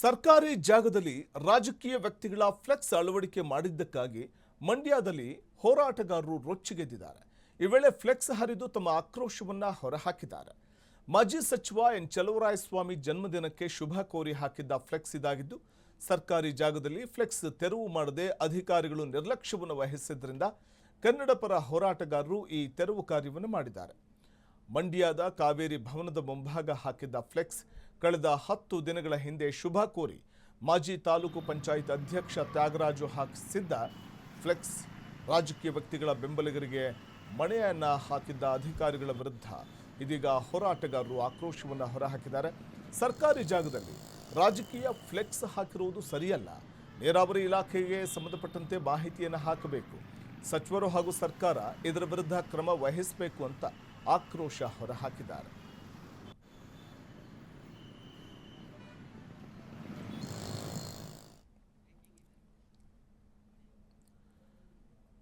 ಸರ್ಕಾರಿ ಜಾಗದಲ್ಲಿ ರಾಜಕೀಯ ವ್ಯಕ್ತಿಗಳ ಫ್ಲೆಕ್ಸ್ ಅಳವಡಿಕೆ ಮಾಡಿದ್ದಕ್ಕಾಗಿ ಮಂಡ್ಯದಲ್ಲಿ ಹೋರಾಟಗಾರರು ರೊಚ್ಚಿಗೆದ್ದಿದ್ದಾರೆ. ಈ ವೇಳೆ ಫ್ಲೆಕ್ಸ್ ಹರಿದು ತಮ್ಮ ಆಕ್ರೋಶವನ್ನ ಹೊರಹಾಕಿದ್ದಾರೆ. ಮಾಜಿ ಸಚಿವ ಎನ್ ಚಲುವರಾಯಸ್ವಾಮಿ ಜನ್ಮದಿನಕ್ಕೆ ಶುಭ ಕೋರಿ ಹಾಕಿದ್ದ ಫ್ಲೆಕ್ಸ್ ಇದಾಗಿದ್ದು, ಸರ್ಕಾರಿ ಜಾಗದಲ್ಲಿ ಫ್ಲೆಕ್ಸ್ ತೆರವು ಮಾಡದೆ ಅಧಿಕಾರಿಗಳು ನಿರ್ಲಕ್ಷ್ಯವನ್ನು ವಹಿಸಿದ್ದರಿಂದ ಕನ್ನಡ ಪರ ಹೋರಾಟಗಾರರು ಈ ತೆರವು ಕಾರ್ಯವನ್ನು ಮಾಡಿದ್ದಾರೆ. ಮಂಡ್ಯದ ಕಾವೇರಿ ಭವನದ ಮುಂಭಾಗ ಹಾಕಿದ್ದ ಫ್ಲೆಕ್ಸ್ ಕಳೆದ 10 ದಿನಗಳ ಹಿಂದೆ ಶುಭ ಕೋರಿ ಮಾಜಿ ತಾಲೂಕು ಪಂಚಾಯತ್ ಅಧ್ಯಕ್ಷ ತ್ಯಾಗರಾಜು ಹಾಕಿಸಿದ್ದ ಫ್ಲೆಕ್ಸ್ ರಾಜಕೀಯ ವ್ಯಕ್ತಿಗಳ ಬೆಂಬಲಿಗರಿಗೆ ಮಣೆಯನ್ನ ಹಾಕಿದ್ದ ಅಧಿಕಾರಿಗಳ ವಿರುದ್ಧ ಇದೀಗ ಹೋರಾಟಗಾರರು ಆಕ್ರೋಶವನ್ನು ಹೊರಹಾಕಿದ್ದಾರೆ. ಸರ್ಕಾರಿ ಜಾಗದಲ್ಲಿ ರಾಜಕೀಯ ಫ್ಲೆಕ್ಸ್ ಹಾಕಿರುವುದು ಸರಿಯಲ್ಲ. ನೀರಾವರಿ ಇಲಾಖೆಗೆ ಸಂಬಂಧಪಟ್ಟಂತೆ ಮಾಹಿತಿಯನ್ನು ಹಾಕಬೇಕು. ಸಚಿವರು ಹಾಗೂ ಸರ್ಕಾರ ಇದರ ವಿರುದ್ಧ ಕ್ರಮ ವಹಿಸಬೇಕು ಅಂತ ಆಕ್ರೋಶ ಹೊರಹಾಕಿದ್ದಾರೆ.